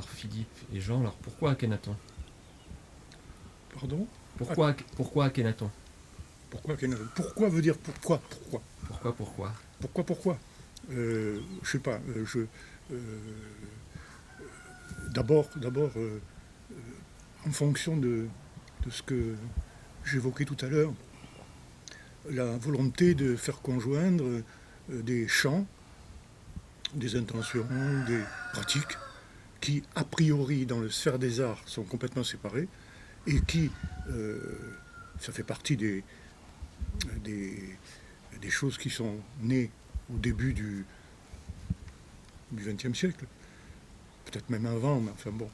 alors Philippe et Jean, alors pourquoi Akhenaton? Pardon? Pourquoi Akhenaton? Pourquoi Akhenaton? Pourquoi veut dire pourquoi? Pourquoi? Je sais pas. D'abord, en fonction de ce que j'évoquais tout à l'heure, la volonté de faire conjoindre des champs, des intentions, des pratiques qui, a priori, dans la sphère des arts, sont complètement séparées et qui, ça fait partie des choses qui sont nées au début du XXe siècle, peut-être même avant, mais enfin bon,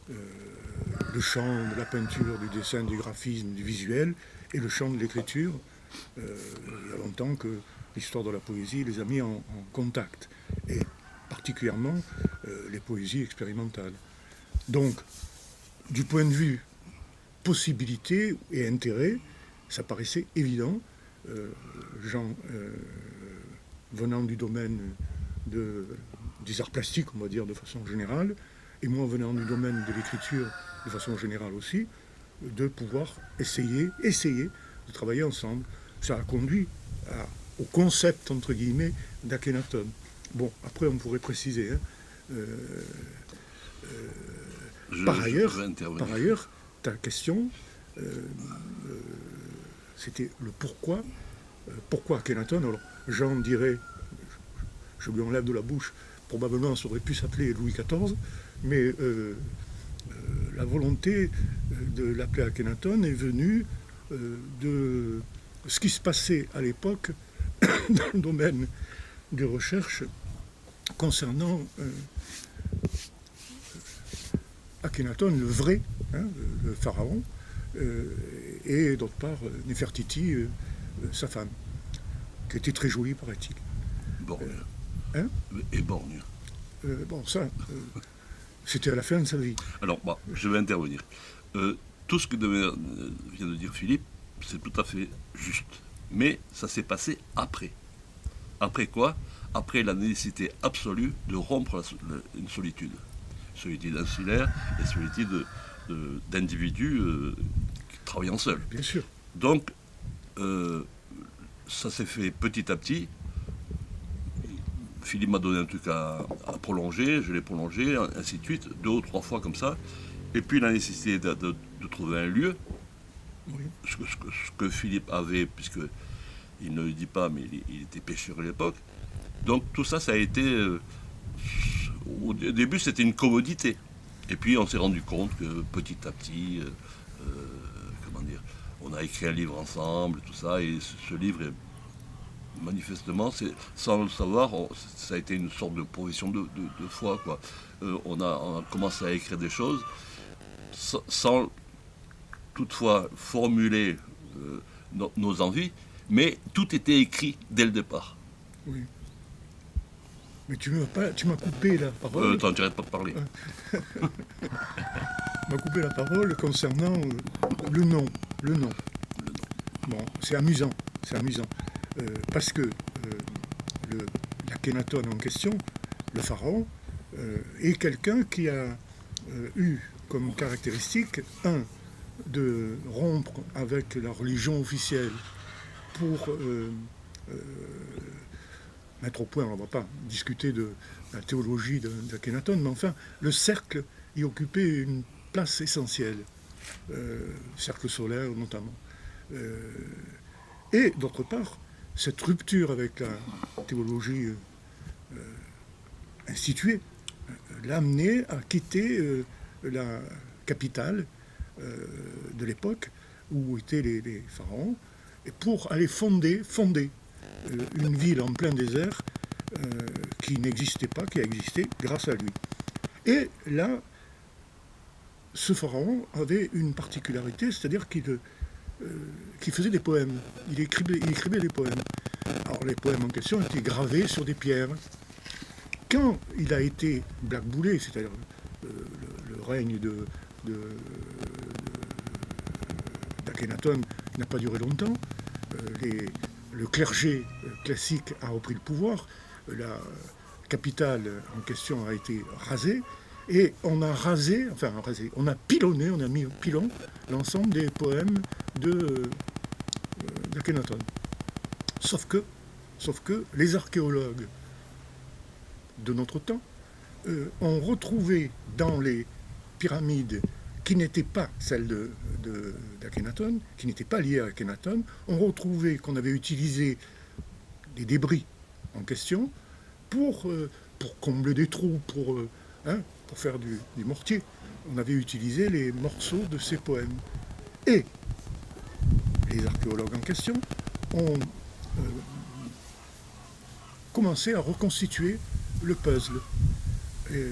le champ de la peinture, du dessin, du graphisme, du visuel, et le champ de l'écriture, il y a longtemps que l'histoire de la poésie les a mis en contact, et particulièrement les poésies expérimentales. Donc, du point de vue possibilité et intérêt, ça paraissait évident. Jean, venant du domaine des arts plastiques, on va dire, de façon générale, et moi venant du domaine de l'écriture de façon générale aussi, de pouvoir essayer de travailler ensemble. Ça a conduit au concept, entre guillemets, d'Akhenaton. Bon, après on pourrait préciser. Par ailleurs, ta question, c'était le pourquoi. Pourquoi Akhenaton? Alors, Jean dirait, je lui enlève de la bouche, probablement ça aurait pu s'appeler Louis XIV, mais la volonté de l'appeler Akhenaton est venue de ce qui se passait à l'époque dans le domaine des recherches concernant Akhenaton, le vrai, le pharaon, et d'autre part Néfertiti, sa femme, qui était très jolie, paraît-il. Borgne. Et borgne. Bon, ça, c'était à la fin de sa vie. Alors, je vais intervenir. Tout ce que vient de dire Philippe, c'est tout à fait juste. Mais ça s'est passé après. Après quoi? Après la nécessité absolue de rompre une solitude. Solitude insulaire et solitude d'individus qui travaillant seuls. Bien sûr. Donc, ça s'est fait petit à petit. Philippe m'a donné un truc à prolonger, je l'ai prolongé, ainsi de suite, 2 ou 3 fois comme ça. Et puis la nécessité de trouver un lieu, oui. ce que Philippe avait, puisqu'il ne le dit pas, mais il était pêcheur à l'époque. Donc tout ça, ça a été... au début, c'était une commodité. Et puis on s'est rendu compte que petit à petit, on a écrit un livre ensemble, tout ça, et ce livre est... Manifestement, sans le savoir, ça a été une sorte de profession de foi, quoi. On a commencé à écrire des choses sans toutefois formuler nos envies, mais tout était écrit dès le départ. Oui. Mais tu m'as coupé la parole. T'en dirais pas de parler. Tu m'as coupé la parole concernant le nom. Bon, c'est amusant. Parce que l'Akhenaton en question, le pharaon, est quelqu'un qui a eu comme caractéristique, de rompre avec la religion officielle pour mettre au point, on ne va pas discuter de la théologie d'Akhenaton, mais enfin, le cercle y occupait une place essentielle, cercle solaire notamment. Et d'autre part, cette rupture avec la théologie instituée l'a amené à quitter la capitale de l'époque où étaient les pharaons, et pour aller fonder une ville en plein désert qui n'existait pas, qui a existé grâce à lui. Et là, ce pharaon avait une particularité, c'est-à-dire qu'il faisait des poèmes. Il écrivait des poèmes. Alors les poèmes en question étaient gravés sur des pierres. Quand il a été blackboulé, c'est-à-dire le règne d'Akhenaton n'a pas duré longtemps, le clergé classique a repris le pouvoir, la capitale en question a été rasée, Et on a on a pilonné, on a mis au pilon l'ensemble des poèmes d'Akhenaton. Sauf que les archéologues de notre temps ont retrouvé dans les pyramides qui n'étaient pas celles d'Akhenaton, qui n'étaient pas liées à Akhenaton, ont retrouvé qu'on avait utilisé les débris en question pour combler des trous, pour faire du mortier. On avait utilisé les morceaux de ces poèmes. Et les archéologues en question ont commencé à reconstituer le puzzle. Et,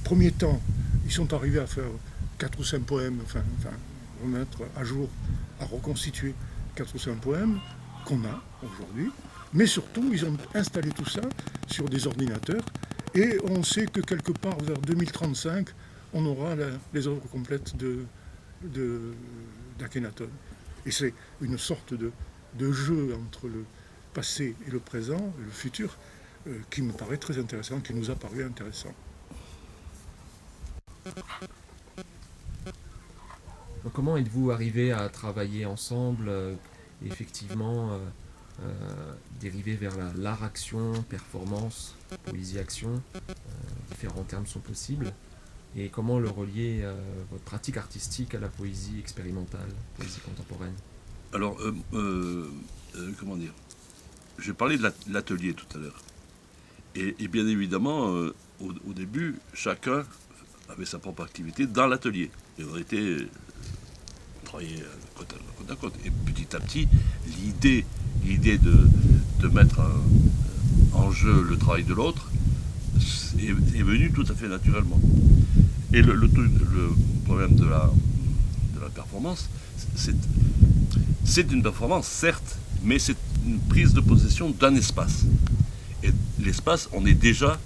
premier temps, ils sont arrivés à faire 4 ou 5 poèmes, remettre à jour, à reconstituer 4 ou 5 poèmes qu'on a aujourd'hui. Mais surtout, ils ont installé tout ça sur des ordinateurs et on sait que quelque part vers 2035, on aura les œuvres complètes d'Akhenaton. Et c'est une sorte de jeu entre le passé et le présent, et le futur, qui me paraît très intéressant, qui nous a paru intéressant. Donc, comment êtes-vous arrivé à travailler ensemble, effectivement dériver vers l'art-action, performance, poésie-action, différents termes sont possibles, et comment le relier votre pratique artistique à la poésie expérimentale, poésie contemporaine? Alors, comment dire, j'ai parlé de l'atelier tout à l'heure. Et bien évidemment, au début, chacun avait sa propre activité dans l'atelier. Et on était travaillé côte à côte. Et petit à petit, l'idée de mettre en jeu le travail de l'autre est venue tout à fait naturellement. Et le problème de la performance, c'est une performance, certes, mais c'est une prise de possession d'un espace. Et l'espace, on est déjà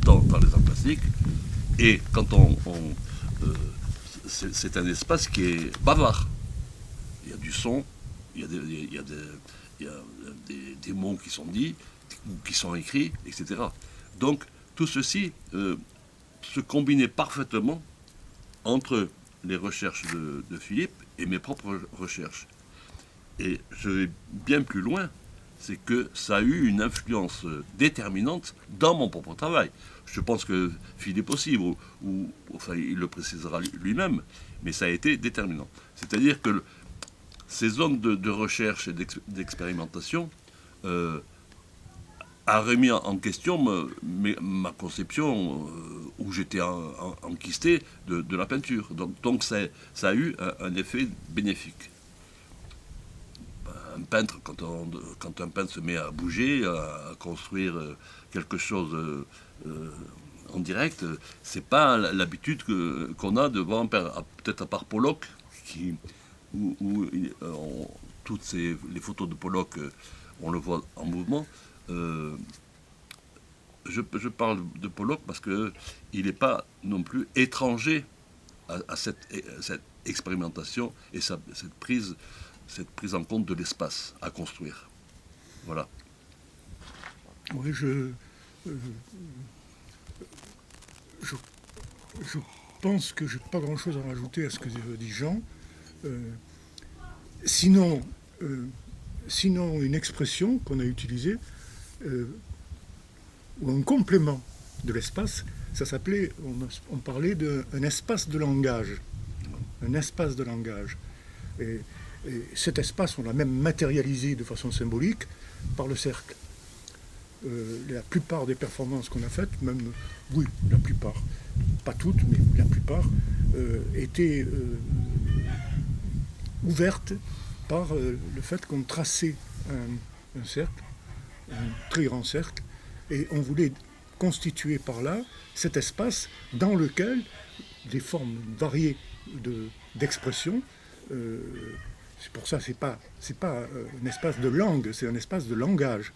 dans les arts plastiques. Et quand c'est un espace qui est bavard. Il y a du son, il y a des mots qui sont dits, ou qui sont écrits, etc. Donc, tout ceci se combinait parfaitement entre les recherches de Philippe et mes propres recherches. Et je vais bien plus loin, c'est que ça a eu une influence déterminante dans mon propre travail. Je pense que Philippe aussi, enfin, il le précisera lui-même, mais ça a été déterminant. C'est-à-dire que ces zones de recherche et d'expérimentation a remis en question ma conception où j'étais enquisté de la peinture. Donc ça a eu un effet bénéfique. Un peintre, quand un peintre se met à bouger, à construire quelque chose en direct, c'est pas l'habitude qu'on a de voir, peut-être à part Pollock, où toutes les photos de Pollock, on le voit en mouvement. Je parle de Pollock parce qu'il n'est pas non plus étranger à cette expérimentation et cette prise en compte de l'espace à construire. Voilà. Oui, je pense que je n'ai pas grand-chose à rajouter à ce que dit Jean. Sinon, une expression qu'on a utilisée, ou un complément de l'espace, ça s'appelait, on parlait d'un espace de langage. Un espace de langage. Et cet espace, on l'a même matérialisé de façon symbolique par le cercle. La plupart des performances qu'on a faites, oui, la plupart, pas toutes, mais la plupart, étaient ouvertes par le fait qu'on traçait un cercle, un très grand cercle, et on voulait constituer par là cet espace dans lequel des formes variées d'expression. C'est pour ça, c'est pas un espace de langue, c'est un espace de langage.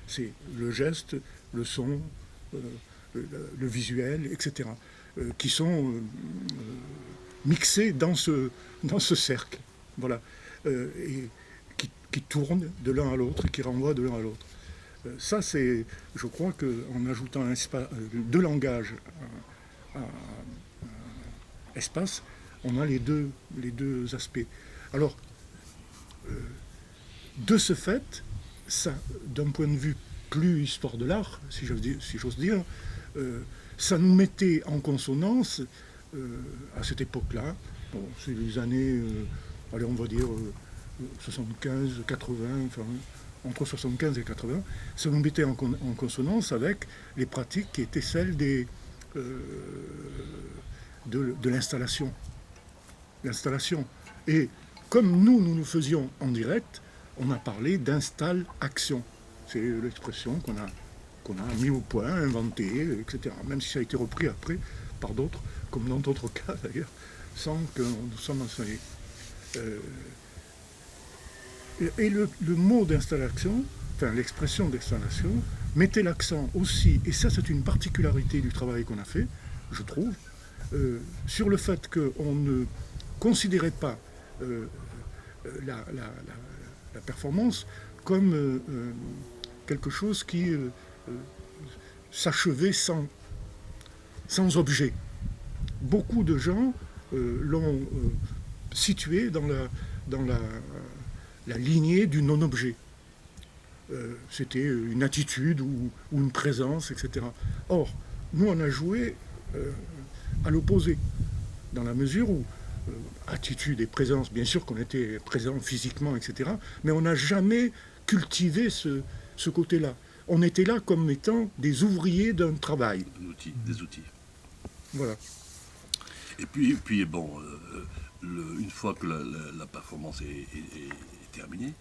C'est le geste, le son, le visuel, etc., qui sont mixés dans ce cercle, voilà, et qui tournent de l'un à l'autre, qui renvoient de l'un à l'autre. Ça, c'est, je crois qu'en ajoutant un espace de langage espace, on a les deux aspects. Alors, de ce fait, ça, d'un point de vue plus histoire de l'art, si j'ose dire, ça nous mettait en consonance à cette époque-là. Bon, c'est les années, allez, on va dire 75, 80, enfin, entre 75 et 80, ça nous mettait en consonance avec les pratiques qui étaient celles de l'installation. Et comme nous faisions en direct, on a parlé d'install-action. C'est l'expression qu'on a mis au point, inventée, etc. Même si ça a été repris après par d'autres, comme dans d'autres cas d'ailleurs, sans que nous sommes enseignés. Et le mot d'installation, enfin l'expression d'installation, mettait l'accent aussi, et ça c'est une particularité du travail qu'on a fait, je trouve, sur le fait qu'on ne considérait pas la performance comme quelque chose qui s'achevait sans objet. Beaucoup de gens l'ont situé dans la lignée du non-objet. C'était une attitude ou une présence, etc. Or, nous on a joué à l'opposé, dans la mesure où attitude et présence, bien sûr qu'on était présent physiquement, etc., mais on n'a jamais cultivé ce côté-là. On était là comme étant des ouvriers d'un travail. Des outils. Voilà. Et puis bon, une fois que la performance est terminée,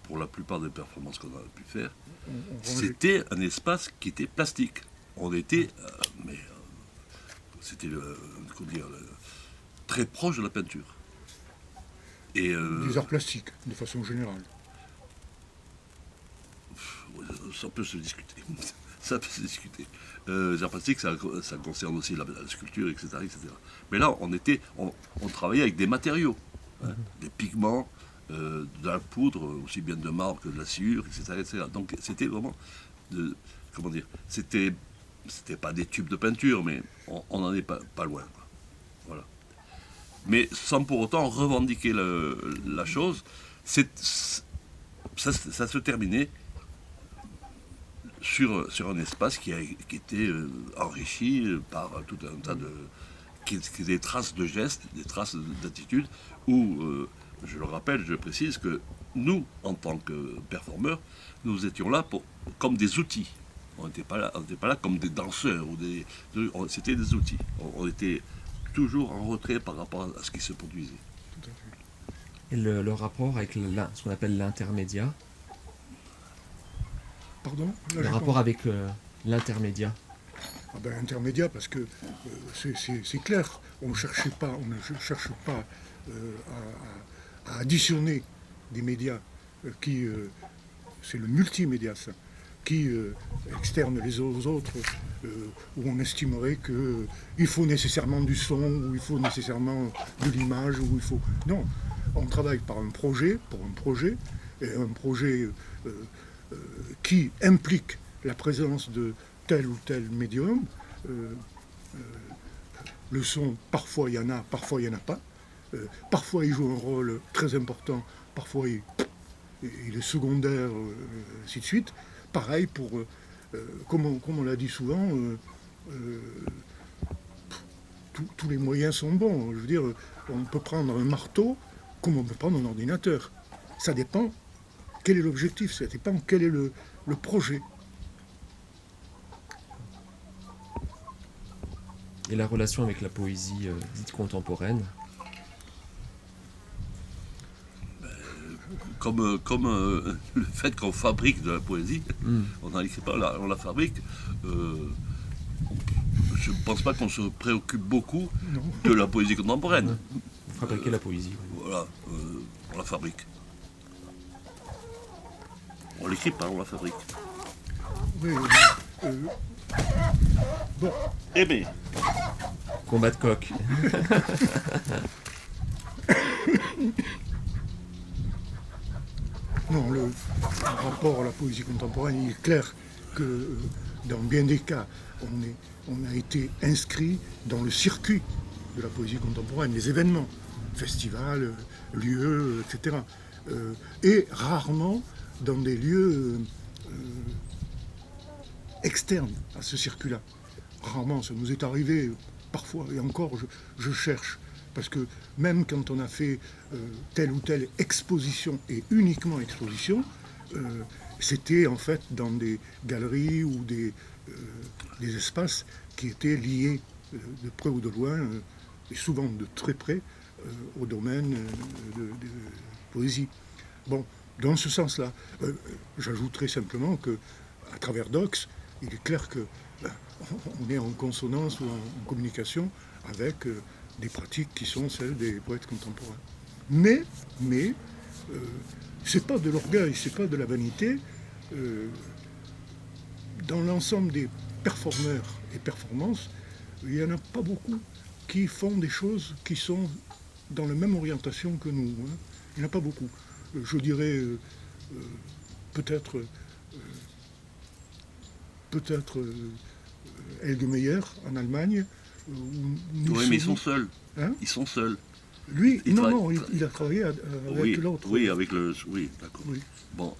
pour la plupart des performances qu'on a pu faire, c'était un espace qui était plastique. On était, c'était très proche de la peinture. Et, des arts plastiques, de façon générale. Ça peut se discuter. Ça peut se discuter. Les arts plastiques, ça concerne aussi la sculpture, etc., etc. Mais là, on travaillait avec des matériaux, hein, des pigments, de la poudre, aussi bien de marbre que de la sciure, etc., etc. Donc c'était vraiment, comment dire, c'était pas des tubes de peinture, mais on n'en est pas loin, quoi. Voilà. Mais sans pour autant revendiquer la chose, ça se terminait sur un espace qui était enrichi par tout un tas des traces de gestes, des traces d'attitude, où, je le rappelle, je précise que nous, en tant que performeurs, nous étions là comme des outils. On n'était pas là comme des danseurs, c'était des outils. On était toujours en retrait par rapport à ce qui se produisait. Et le rapport avec ce qu'on appelle l'intermédiat. Pardon ? Le rapport avec l'intermédiat. Ah ben, intermédiat, parce que c'est clair, on ne cherche pas à additionner des médias qui, c'est le multimédia ça, qui externe les aux autres, où on estimerait qu'il faut nécessairement du son, ou il faut nécessairement de l'image, ou il faut... Non, on travaille pour un projet, et un projet qui implique la présence de tel ou tel médium. Le son, parfois il y en a, parfois il n'y en a pas. Parfois il joue un rôle très important, parfois il est secondaire, ainsi de suite. Pareil pour, comme on l'a dit souvent, tous les moyens sont bons. Je veux dire, on peut prendre un marteau comme on peut prendre un ordinateur. Ça dépend quel est l'objectif, ça dépend quel est le projet. Et la relation avec la poésie dite contemporaine. Comme le fait qu'on fabrique de la poésie, on n'en écrit pas, on la fabrique. Je ne pense pas qu'on se préoccupe beaucoup de la poésie contemporaine. Vous fabriquez la poésie. Voilà, on la fabrique. On l'écrit pas, on la fabrique. Oui, bon. Eh bien. Combat de coq. Non, le rapport à la poésie contemporaine, il est clair que dans bien des cas, on a été inscrit dans le circuit de la poésie contemporaine, les événements, festivals, lieux, etc. Et rarement dans des lieux externes à ce circuit-là. Rarement, ça nous est arrivé parfois, et encore je cherche, parce que même quand on a fait telle ou telle exposition, et uniquement exposition, c'était en fait dans des galeries ou des espaces qui étaient liés de près ou de loin, et souvent de très près, au domaine de poésie. Bon, dans ce sens-là, j'ajouterai simplement que à travers Dox, il est clair que on est en consonance ou en communication avec des pratiques qui sont celles des poètes contemporains. Mais c'est pas de l'orgueil, c'est pas de la vanité. Dans l'ensemble des performeurs et performances, il n'y en a pas beaucoup qui font des choses qui sont dans la même orientation que nous. Hein. Il n'y en a pas beaucoup. Je dirais peut-être Helge Meyer en Allemagne. Oui, mais ils sont seuls. Hein, ils sont seuls. Lui, il a travaillé avec l'autre. Oui, avec le... Oui, d'accord. Oui. Bon,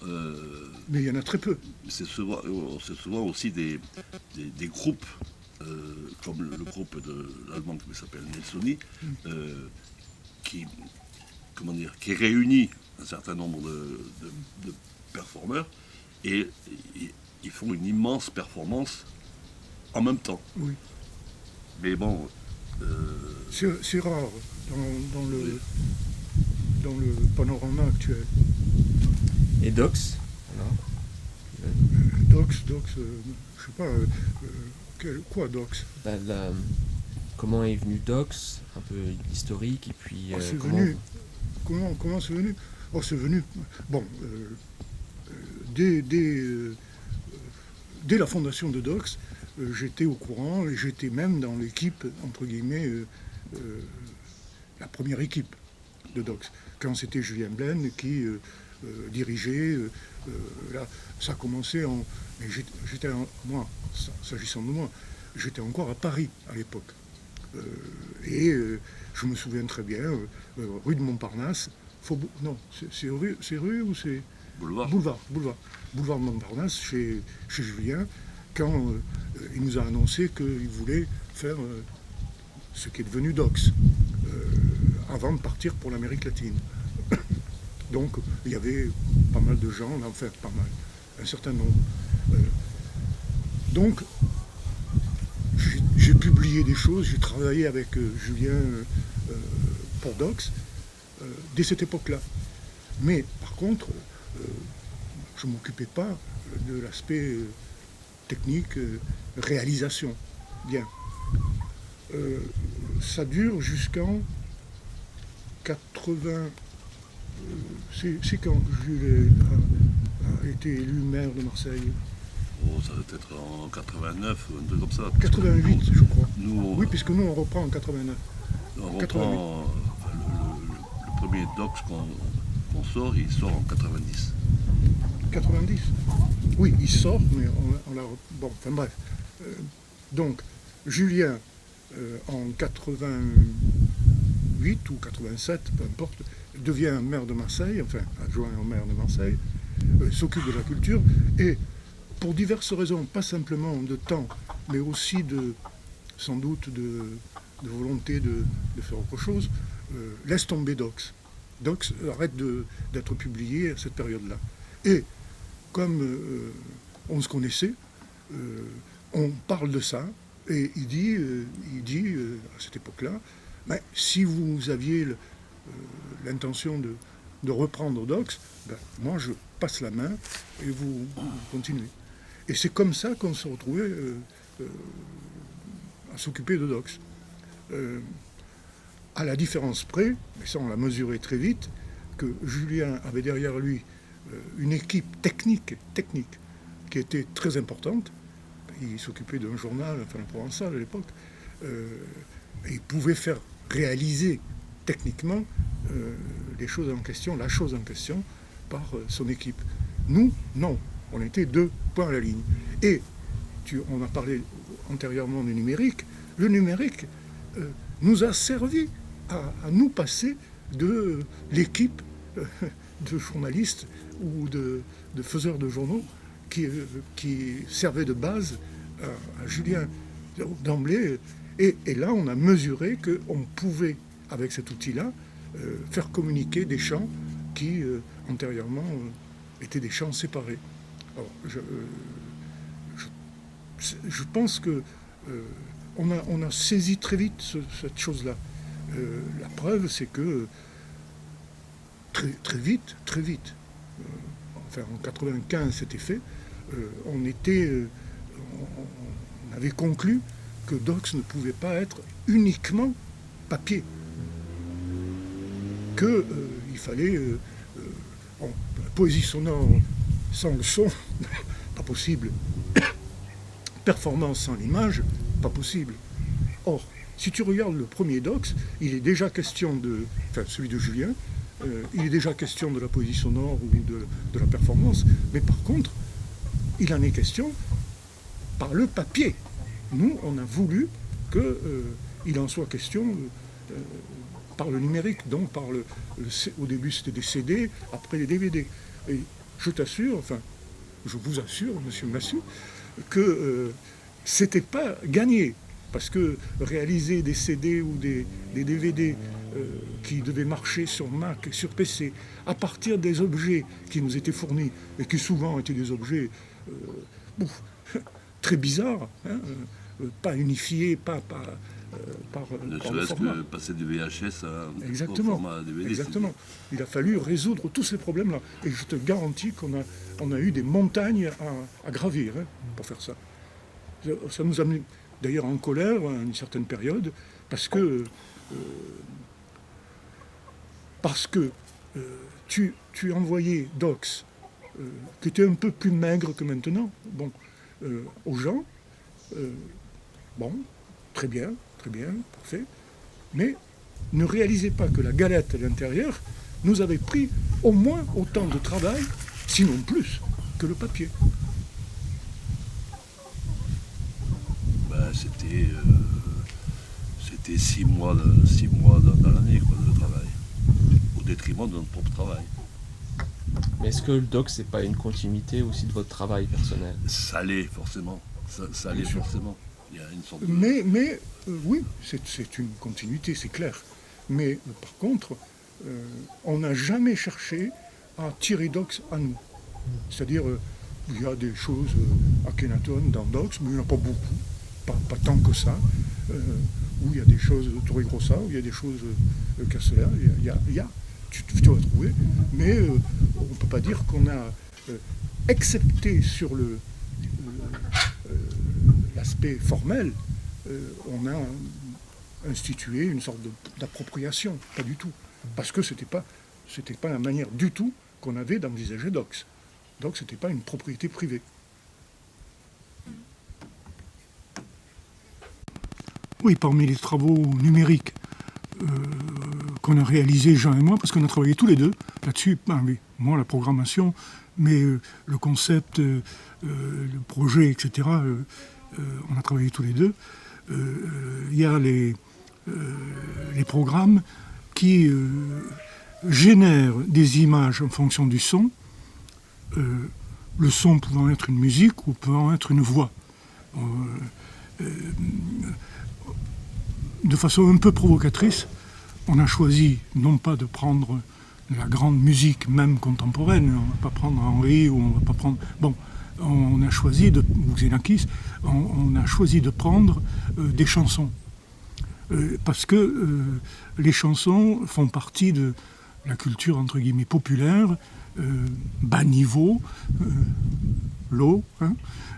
mais il y en a très peu. C'est souvent aussi des groupes, comme le groupe de l'Allemand qui s'appelle Nelsoni, qui réunit un certain nombre de performeurs et ils font une immense performance en même temps. Oui. Mais bon... C'est rare dans le panorama actuel. Et Dox alors Dox, je sais pas, quoi Dox? Comment est venu Dox, un peu historique, et puis c'est venu. Comment c'est venu? Oh, c'est venu. Bon, dès la fondation de Dox, j'étais au courant et j'étais même dans l'équipe, entre guillemets, la première équipe de Dox. Quand c'était Julien Blaine qui dirigeait, là, ça a commencé en... Mais moi, s'agissant de moi, j'étais encore à Paris à l'époque. Et je me souviens très bien, rue de Montparnasse, non, c'est rue ou c'est... Boulevard de Montparnasse, chez Julien, quand il nous a annoncé qu'il voulait faire ce qui est devenu Dox, avant de partir pour l'Amérique latine. Donc il y avait pas mal de gens, enfin pas mal, un certain nombre. Donc j'ai publié des choses, j'ai travaillé avec Julien pour Dox dès cette époque-là. Mais par contre, je ne m'occupais pas de l'aspect technique, réalisation. Bien. Ça dure jusqu'en 80... c'est quand Jules a été élu maire de Marseille. Oh, ça doit être en 89, un truc comme ça. 88, je crois. Oui, puisque nous, on reprend en 89. On reprend... le premier Dox qu'on sort, il sort en 90. 90? Oui, il sort, mais on l'a... Bon, enfin bref. Donc, Julien, en 88 ou 87, peu importe, devient maire de Marseille, enfin adjoint au maire de Marseille, s'occupe de la culture, et pour diverses raisons, pas simplement de temps, mais aussi sans doute de volonté de faire autre chose, laisse tomber Dox. Dox arrête d'être publié à cette période-là. Et comme on se connaissait, on parle de ça, et il dit à cette époque-là, ben, si vous aviez l'intention de reprendre Dox, ben, moi je passe la main et vous continuez. Et c'est comme ça qu'on se retrouvait à s'occuper de Dox. À la différence près, mais ça on l'a mesuré très vite, que Julien avait derrière lui une équipe technique qui était très importante. Il s'occupait d'un journal, enfin la Provençale à l'époque, et il pouvait faire réaliser techniquement la chose en question par son équipe. Nous, non, on était 2 points à la ligne. Et on a parlé antérieurement du numérique. Le numérique, nous a servi à nous passer de l'équipe de journalistes ou de faiseurs de journaux qui servait de base à Julien d'emblée. Et là, on a mesuré qu'on pouvait, avec cet outil-là, faire communiquer des champs qui, antérieurement, étaient des champs séparés. Alors, je pense que on a saisi très vite cette chose-là. La preuve, c'est que très vite, enfin en 95 c'était fait, on avait conclu que Docs ne pouvait pas être uniquement papier, qu'il fallait la poésie sonore sans le son, pas possible, performance sans l'image, pas possible. Or, si tu regardes le premier Docs, il est déjà question celui de Julien, il est déjà question de la poésie sonore ou de la performance, mais par contre, il en est question par le papier. Nous, on a voulu qu'il en soit question par le numérique, donc au début c'était des CD, après des DVD. Et je t'assure, enfin, je vous assure, monsieur Massu, que c'était pas gagné. Parce que réaliser des CD ou des DVD qui devaient marcher sur Mac et sur PC, à partir des objets qui nous étaient fournis, et qui souvent étaient des objets très bizarres, hein, pas unifiés, par ne serait-ce que passer du VHS au format DVD. Exactement. Il a fallu résoudre tous ces problèmes-là. Et je te garantis qu'on a eu des montagnes à gravir pour faire ça. Ça nous a mis d'ailleurs en colère à une certaine période, parce que tu envoyais Docs, qui était un peu plus maigre que maintenant, aux gens, très bien, parfait, mais ne réalisez pas que la galette à l'intérieur nous avait pris au moins autant de travail, sinon plus, que le papier. C'était 6 mois dans l'année de travail, au détriment de notre propre travail. Mais est-ce que le doc, c'est pas une continuité aussi de votre travail personnel? Ça l'est forcément. Ça l'est forcément. Il y a une sorte de... Mais oui, c'est une continuité, c'est clair. Mais par contre, on n'a jamais cherché à tirer Docs à nous. C'est-à-dire, il y a des choses Akhenaton dans Docs, mais il n'y en a pas beaucoup. Pas tant que ça, où il y a des choses de Torre Grossa, où il y a des choses Castelar, tu vas trouver, mais on ne peut pas dire qu'on a, excepté sur l'aspect formel, on a institué une sorte d'appropriation, pas du tout, parce que c'était pas la manière du tout qu'on avait d'envisager Docs. Donc c'était pas une propriété privée. Oui, parmi les travaux numériques qu'on a réalisés, Jean et moi, parce qu'on a travaillé tous les deux là-dessus, oui, moi la programmation, mais le concept, le projet, etc., on a travaillé tous les deux. Il y a les programmes qui génèrent des images en fonction du son, le son pouvant être une musique ou pouvant être une voix. De façon un peu provocatrice, on a choisi non pas de prendre la grande musique, même contemporaine, on ne va pas prendre Henry, ou on va pas prendre... Bon, on a choisi ou Xenakis, on a choisi de prendre des chansons. Parce que les chansons font partie de la culture, entre guillemets, populaire, bas niveau, low,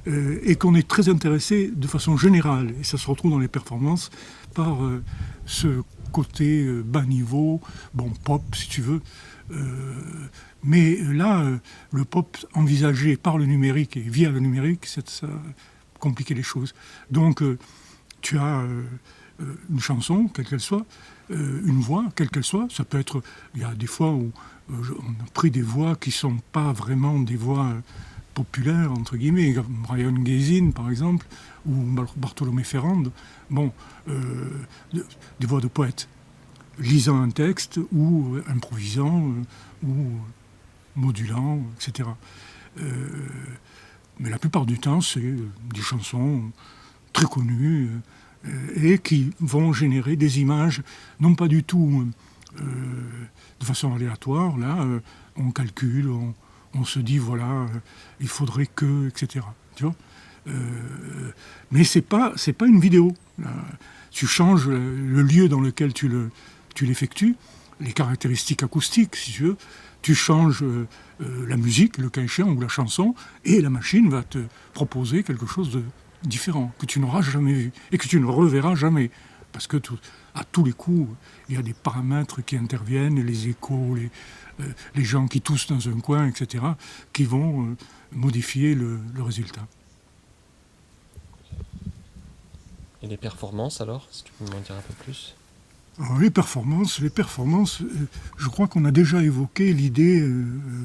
et qu'on est très intéressé de façon générale, et ça se retrouve dans les performances, par ce côté bas niveau, pop si tu veux. Mais là, le pop envisagé par le numérique et via le numérique, ça compliquait les choses. Donc tu as une chanson, quelle qu'elle soit, une voix, quelle qu'elle soit. Ça peut être, il y a des fois où on a pris des voix qui ne sont pas vraiment des voix populaires, entre guillemets, Brian Gazin par exemple, ou Bartolomé Ferrand, des voix de poètes, lisant un texte ou improvisant ou modulant, etc. Mais la plupart du temps, c'est des chansons très connues et qui vont générer des images, non pas du tout de façon aléatoire. Là, on calcule, on se dit, voilà, il faudrait que, etc. Tu vois, mais c'est pas une vidéo. Là, tu changes le lieu dans lequel tu l'effectues, les caractéristiques acoustiques, si tu veux. Tu changes la musique, le cas échéant, ou la chanson, et la machine va te proposer quelque chose de différent, que tu n'auras jamais vu, et que tu ne reverras jamais. Parce que à tous les coups, il y a des paramètres qui interviennent, les échos, les gens qui toussent dans un coin, etc., qui vont modifier le résultat. Et les performances alors, si tu peux m'en dire un peu plus? Alors, les performances, je crois qu'on a déjà évoqué l'idée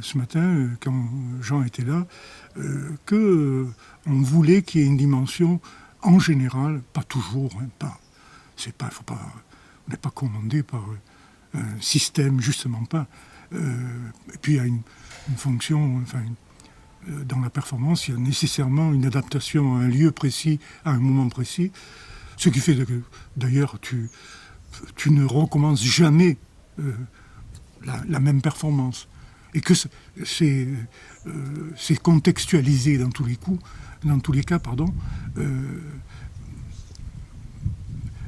ce matin, quand Jean était là, qu'on voulait qu'il y ait une dimension, en général, pas toujours, hein, on n'est pas commandé par un système, justement pas. Et puis il y a une fonction, dans la performance, il y a nécessairement une adaptation à un lieu précis, à un moment précis, ce qui fait que, d'ailleurs, tu ne recommences jamais la même performance. Et que c'est contextualisé dans tous les cas,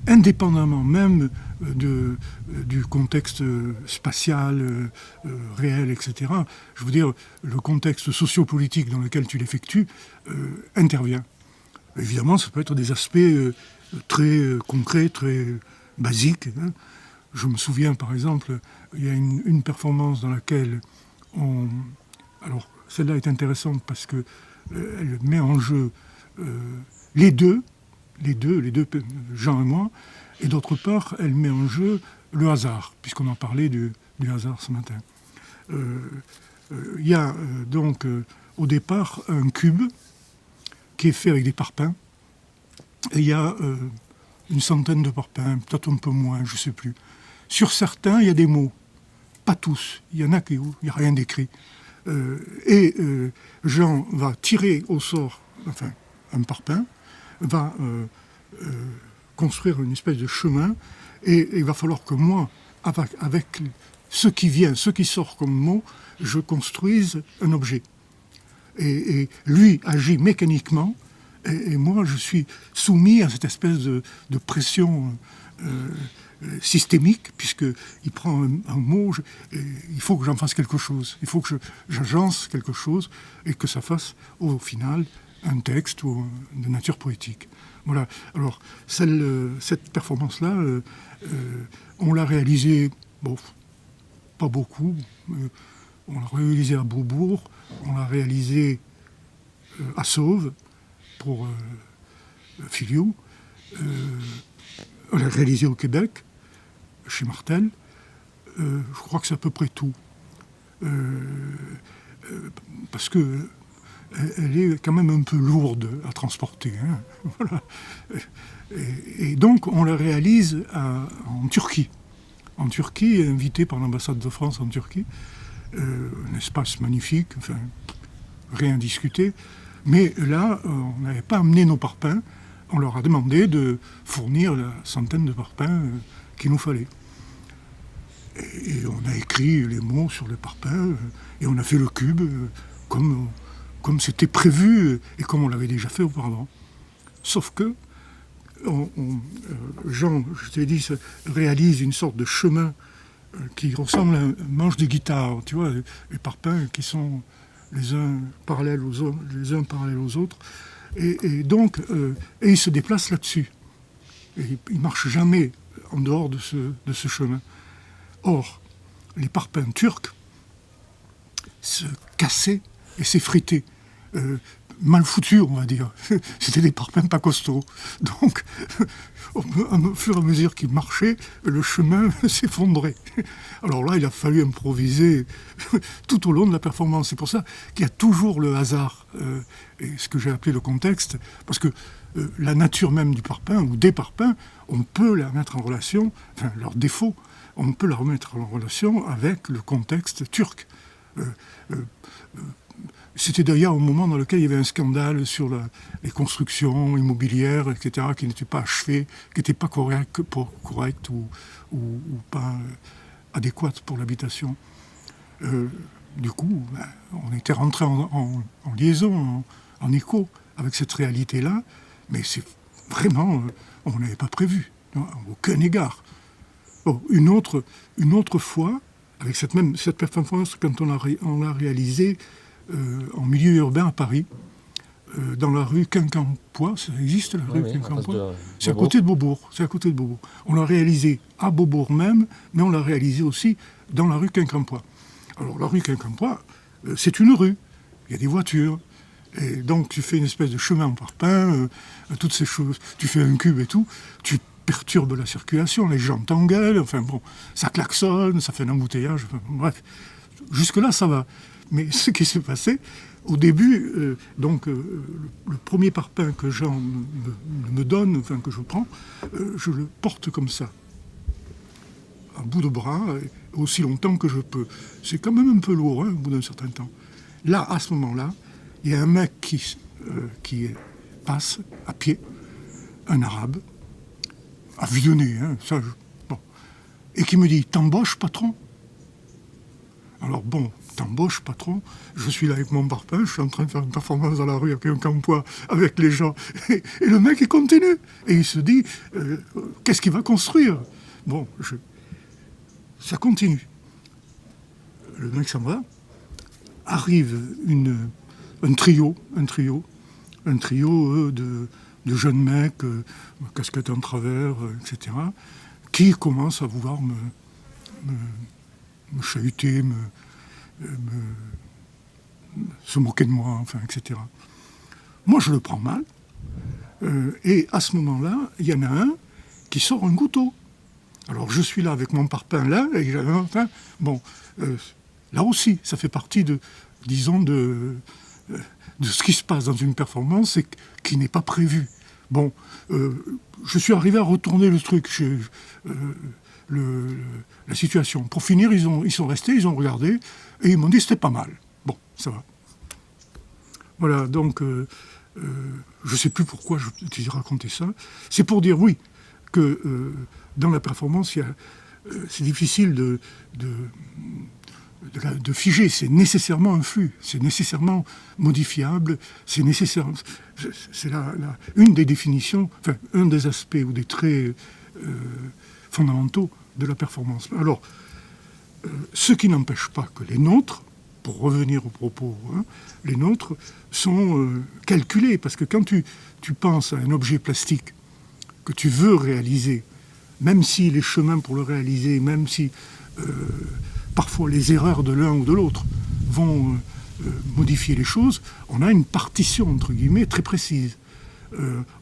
indépendamment même du contexte spatial, réel, etc. Je veux dire, le contexte sociopolitique dans lequel tu l'effectues intervient. Évidemment, ça peut être des aspects très concrets, très basiques. Hein. Je me souviens, par exemple, il y a une performance dans laquelle alors, celle-là est intéressante parce que elle met en jeu les deux, Jean et moi, et d'autre part, elle met en jeu le hasard, puisqu'on en parlait du hasard ce matin. Il y a donc, au départ, un cube qui est fait avec des parpaings, et il y a une centaine de parpaings, peut-être un peu moins, je ne sais plus. Sur certains, il y a des mots, pas tous, il y en a qui où il n'y a rien d'écrit. Jean va tirer au sort, un parpaing, va construire une espèce de chemin, et il va falloir que moi, avec ce qui sort comme mot, je construise un objet. Et lui agit mécaniquement, et moi je suis soumis à cette espèce de pression systémique, puisqu'il prend un mot, il faut que j'en fasse quelque chose, il faut que j'agence quelque chose, et que ça fasse au final un texte ou de nature poétique. Voilà. Alors, cette performance-là, on l'a réalisée, pas beaucoup. On l'a réalisée à Beaubourg, on l'a réalisée à Sauve, pour Filiou. On l'a réalisée au Québec, chez Martel. Je crois que c'est à peu près tout. Parce que elle est quand même un peu lourde à transporter. Hein. Voilà. Et donc, on la réalise en Turquie. En Turquie, invité par l'ambassade de France en Turquie. Un espace magnifique, rien discuté. Mais là, on n'avait pas amené nos parpaings. On leur a demandé de fournir la centaine de parpaings qu'il nous fallait. Et on a écrit les mots sur les parpaings, et on a fait le cube comme c'était prévu et comme on l'avait déjà fait auparavant. Sauf que Jean, je t'ai dit, réalise une sorte de chemin qui ressemble à un manche de guitare, tu vois, les parpaings qui sont les uns parallèles aux autres, et donc il se déplace là-dessus. Et il ne marche jamais en dehors de ce chemin. Or, les parpaings turcs se cassaient et s'effritaient. mal foutus, on va dire. C'était des parpaings pas costauds. Donc, au fur et à mesure qu'ils marchaient, le chemin s'effondrait. Alors là, il a fallu improviser tout au long de la performance. C'est pour ça qu'il y a toujours le hasard, et ce que j'ai appelé le contexte, parce que la nature même du parpaing, ou des parpaings, on peut la mettre en relation, enfin, leurs défauts, on peut la remettre en relation avec le contexte turc. C'était d'ailleurs au moment dans lequel il y avait un scandale sur les constructions immobilières, etc., qui n'étaient pas achevées, qui n'étaient pas correctes ou pas adéquates pour l'habitation. Du coup, on était rentré en liaison, en écho avec cette réalité-là, mais c'est vraiment, on ne l'avait pas prévu, à aucun égard. Bon, une autre fois, avec cette performance, quand on l'a réalisée en milieu urbain à Paris, dans la rue Quincampoix, ça existe la rue Quincampoix ? C'est à côté de Beaubourg. On l'a réalisé à Beaubourg même, mais on l'a réalisé aussi dans la rue Quincampoix. Alors la rue Quincampoix, c'est une rue, il y a des voitures, et donc tu fais une espèce de chemin en parpaing, toutes ces choses, tu fais un cube et tout, tu perturbes la circulation, les gens t'engueulent, enfin bon, ça klaxonne, ça fait un embouteillage, enfin, bref, jusque-là ça va. Mais ce qui s'est passé, au début, le premier parpaing que Jean me donne, enfin que je prends, je le porte comme ça, à bout de bras, aussi longtemps que je peux. C'est quand même un peu lourd, au bout d'un certain temps. Là, à ce moment-là, il y a un mec qui passe à pied, un arabe, à vue de nez, bon, et qui me dit « T'embauches, patron ?» Alors bon, t'embauches, patron, je suis là avec mon parpaing, je suis en train de faire une performance dans la rue avec un campois, avec les gens, et le mec il continue, et il se dit, qu'est-ce qu'il va construire ? Bon, ça continue. Le mec s'en va, arrive un trio de jeunes mecs, casquettes en travers, etc., qui commencent à vouloir me chahuter, se moquer de moi, enfin, etc. Moi, je le prends mal. Et à ce moment-là, il y en a un qui sort un couteau. Alors, je suis là avec mon parpaing là, et j'avais un pain. Bon, là aussi, ça fait partie de ce qui se passe dans une performance et qui n'est pas prévu. Bon, je suis arrivé à retourner le truc chez la situation. Pour finir, ils sont restés, ils ont regardé, et ils m'ont dit c'était pas mal. Bon, ça va. Voilà, donc, je ne sais plus pourquoi je t'ai raconté ça. C'est pour dire, oui, que dans la performance, c'est difficile de figer, c'est nécessairement un flux, c'est nécessairement modifiable, c'est une des définitions, enfin, un des aspects ou des traits fondamentaux de la performance. Alors, ce qui n'empêche pas que les nôtres, pour revenir au propos, les nôtres sont calculés, parce que quand tu penses à un objet plastique que tu veux réaliser, même si les chemins pour le réaliser, même si parfois les erreurs de l'un ou de l'autre vont modifier les choses, on a une partition, entre guillemets, très précise.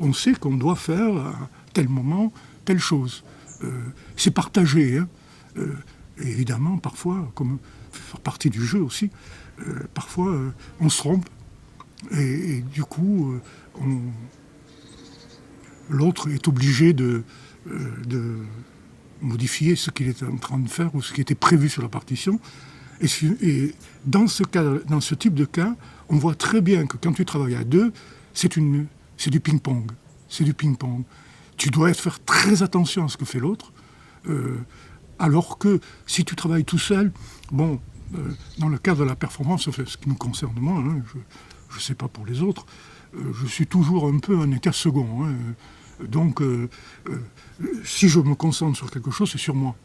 On sait qu'on doit faire à tel moment telle chose. C'est partagé, et évidemment, parfois, comme faire partie du jeu aussi, parfois on se trompe, et du coup, l'autre est obligé de modifier ce qu'il était en train de faire ou ce qui était prévu sur la partition. Et dans ce type de cas, on voit très bien que quand tu travailles à deux, c'est du ping-pong. C'est du ping-pong. Tu dois faire très attention à ce que fait l'autre, alors que si tu travailles tout seul, bon, dans le cadre de la performance, enfin, ce qui me concerne moi, je ne sais pas pour les autres, je suis toujours un peu un état second. Donc, si je me concentre sur quelque chose, c'est sur moi.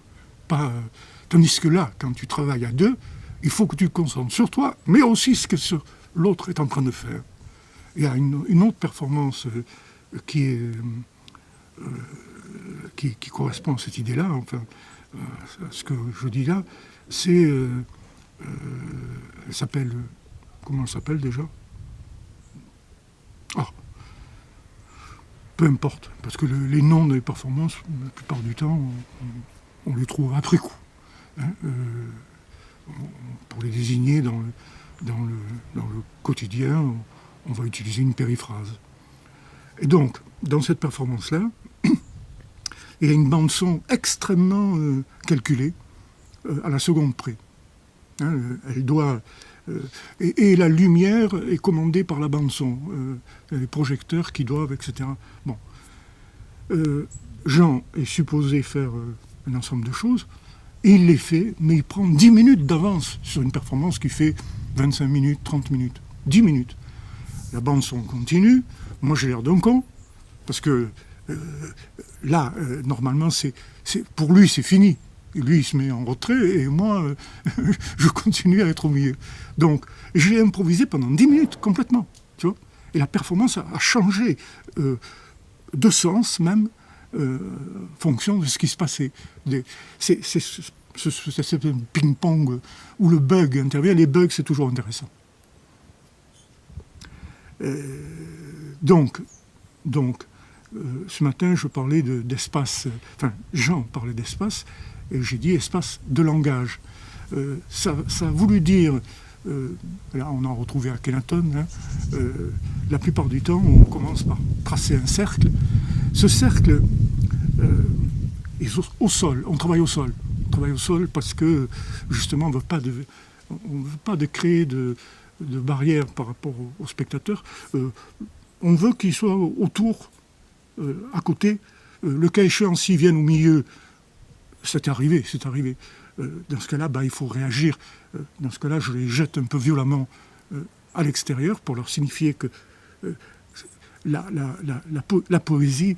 Tandis que là, quand tu travailles à deux, il faut que tu te concentres sur toi, mais aussi ce que l'autre est en train de faire. Il y a une autre performance qui correspond à cette idée-là, enfin, ce que je dis là, c'est... elle s'appelle... Comment elle s'appelle déjà ? peu importe, parce que les noms des performances, la plupart du temps, on les trouve après coup. Hein, pour les désigner dans le quotidien, on va utiliser une périphrase. Et donc, dans cette performance-là, il y a une bande-son extrêmement calculée, à la seconde près. Hein, elle doit... et la lumière est commandée par la bande-son. Les projecteurs qui doivent, etc. Bon. Jean est supposé faire un ensemble de choses, et il les fait, mais il prend 10 minutes d'avance sur une performance qui fait 25 minutes, 30 minutes. 10 minutes. La bande-son continue. Moi, j'ai l'air d'un con, parce que là, normalement, pour lui, c'est fini. Et lui, il se met en retrait, et moi, je continue à être au milieu. Donc, j'ai improvisé pendant 10 minutes, complètement. Tu vois, et la performance a changé de sens, même, fonction de ce qui se passait. C'est un ping-pong où le bug intervient. Les bugs, c'est toujours intéressant. Donc, ce matin, je parlais d'espace, enfin, Jean parlait d'espace, et j'ai dit espace de langage. Ça a voulu dire, là on a retrouvé Akhenaton, hein, la plupart du temps, on commence par tracer un cercle. Ce cercle est au sol, on travaille au sol. On travaille au sol parce que, justement, on ne veut pas de créer de barrière par rapport aux spectateurs. On veut qu'ils soient autour, à côté. Le cas échéant, s'ils viennent au milieu, c'est arrivé. Dans ce cas-là, il faut réagir. Dans ce cas-là, je les jette un peu violemment à l'extérieur pour leur signifier que la poésie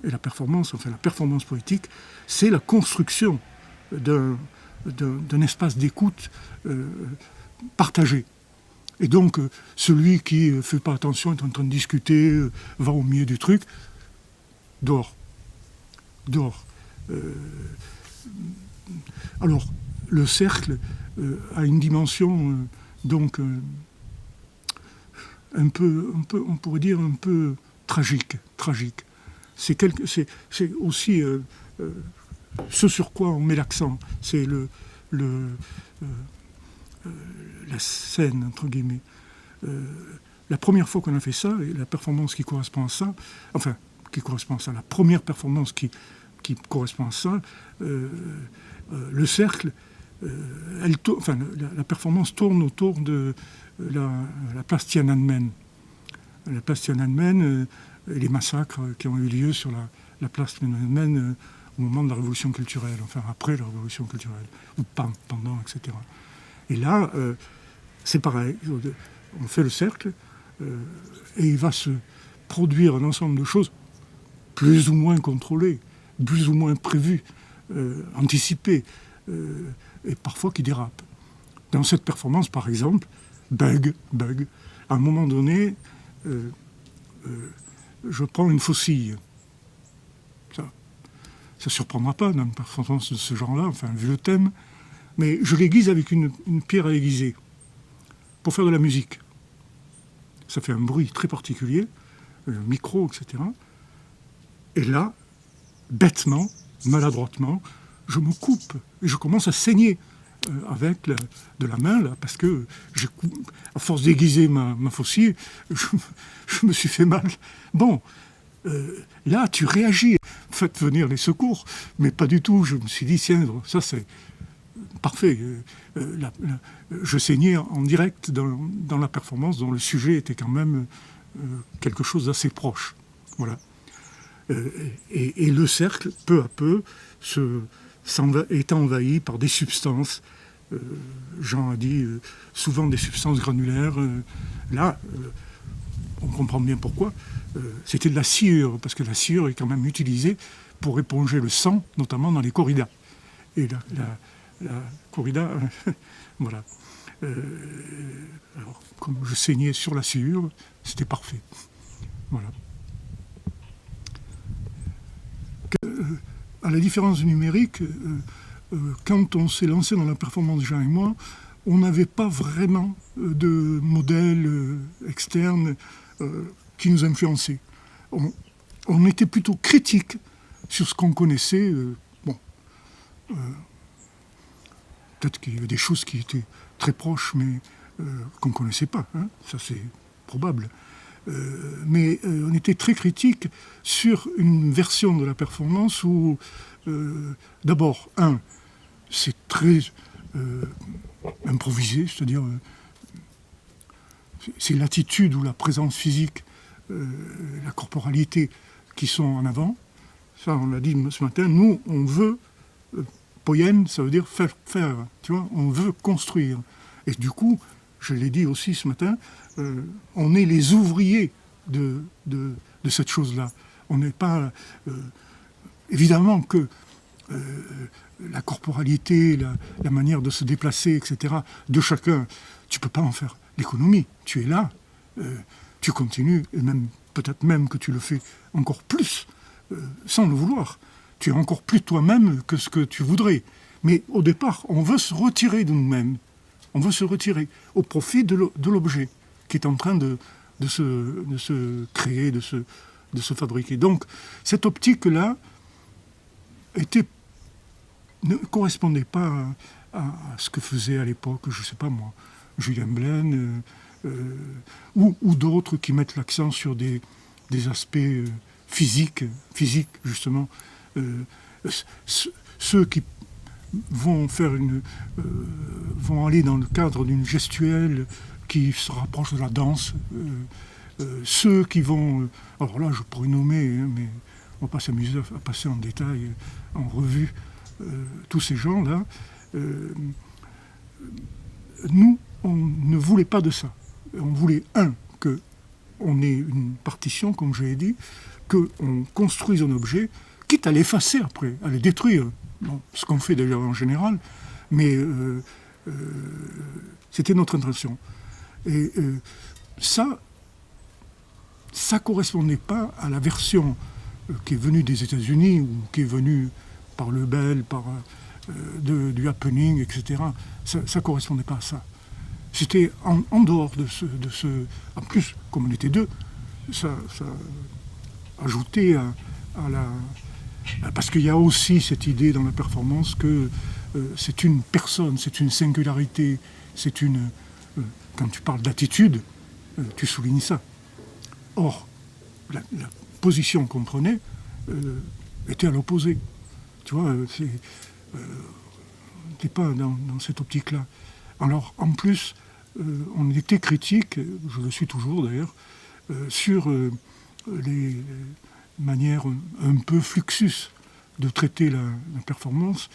et la performance poétique, c'est la construction d'un espace d'écoute partagé. Et donc, celui qui ne fait pas attention, est en train de discuter, va au milieu du truc, dehors. Alors, le cercle a une dimension, donc, un peu, on pourrait dire, un peu tragique. C'est aussi ce sur quoi on met l'accent. C'est la scène, entre guillemets. La première fois qu'on a fait ça, et la performance qui correspond à ça, la première performance qui correspond à ça, le cercle, la performance tourne autour de la place Tiananmen. La place Tiananmen et les massacres qui ont eu lieu sur la place Tiananmen au moment de la Révolution culturelle, enfin après la Révolution culturelle, ou pendant, etc. Et là, c'est pareil, on fait le cercle, et il va se produire un ensemble de choses plus ou moins contrôlées, plus ou moins prévues, anticipées, et parfois qui dérapent. Dans cette performance, par exemple, bug, à un moment donné, je prends une faucille. Ça ne surprendra pas dans une performance de ce genre-là, enfin, vu le thème, mais je l'aiguise avec une pierre à aiguiser pour faire de la musique. Ça fait un bruit très particulier, le micro, etc. Et là, bêtement, maladroitement, je me coupe et je commence à saigner avec de la main, là, parce que à force d'aiguiser ma faucille, je me suis fait mal. Bon, là, tu réagis. Faites venir les secours, mais pas du tout. Je me suis dit, tiens, ça c'est parfait. Je saignais en direct dans la performance dont le sujet était quand même quelque chose d'assez proche. Voilà. Et le cercle, peu à peu, est envahi par des substances. Jean a dit souvent des substances granulaires. Là, on comprend bien pourquoi. C'était de la sciure, parce que la sciure est quand même utilisée pour éponger le sang, notamment dans les corridas. Et la corrida, voilà. Alors, comme je saignais sur la sciure, c'était parfait. Voilà. À la différence du numérique, quand on s'est lancé dans la performance, Jean et moi, on n'avait pas vraiment de modèle externe qui nous influençait. on était plutôt critique sur ce qu'on connaissait. Peut-être qu'il y avait des choses qui étaient très proches, mais qu'on ne connaissait pas. Hein, ça, c'est probable. Mais on était très critique sur une version de la performance où, d'abord, c'est très improvisé, c'est-à-dire c'est l'attitude ou la présence physique, la corporalité qui sont en avant. Ça, on l'a dit ce matin, nous, on veut, poienne, ça veut dire faire, tu vois, on veut construire. Et du coup, je l'ai dit aussi ce matin, on est les ouvriers de cette chose-là. On n'est pas... évidemment que la corporalité, la manière de se déplacer, etc., de chacun, tu ne peux pas en faire l'économie. Tu es là, tu continues, et même peut-être même que tu le fais encore plus, sans le vouloir. Tu es encore plus toi-même que ce que tu voudrais. Mais au départ, on veut se retirer de nous-mêmes. On veut se retirer au profit de l'objet qui est en train de se créer, de se fabriquer. Donc, cette optique-là ne correspondait pas à ce que faisait à l'époque, je ne sais pas moi, Julien Blaine, ou d'autres qui mettent l'accent sur des aspects physiques justement. Ceux qui vont aller dans le cadre d'une gestuelle qui se rapproche de la danse, ceux qui vont... alors là, je pourrais nommer, hein, mais on ne va pas s'amuser à passer en détail, en revue, tous ces gens-là. Nous, on ne voulait pas de ça. On voulait, qu'on ait une partition, comme je l'ai dit, qu'on construise un objet, quitte à l'effacer après, à le détruire. Bon, ce qu'on fait d'ailleurs en général, mais c'était notre intention. Et ça ne correspondait pas à la version qui est venue des États-Unis ou qui est venue par le Bell, du happening, etc. Ça ne correspondait pas à ça. C'était en dehors de ce... En plus, comme on était deux, ça ajoutait à la... Parce qu'il y a aussi cette idée dans la performance que c'est une personne, c'est une singularité, c'est une... quand tu parles d'attitude, tu soulignes ça. Or, la position qu'on prenait était à l'opposé. Tu vois, t'es pas dans cette optique-là. Alors, en plus, on était critique, je le suis toujours d'ailleurs, sur les manières un peu fluxus de traiter la performance,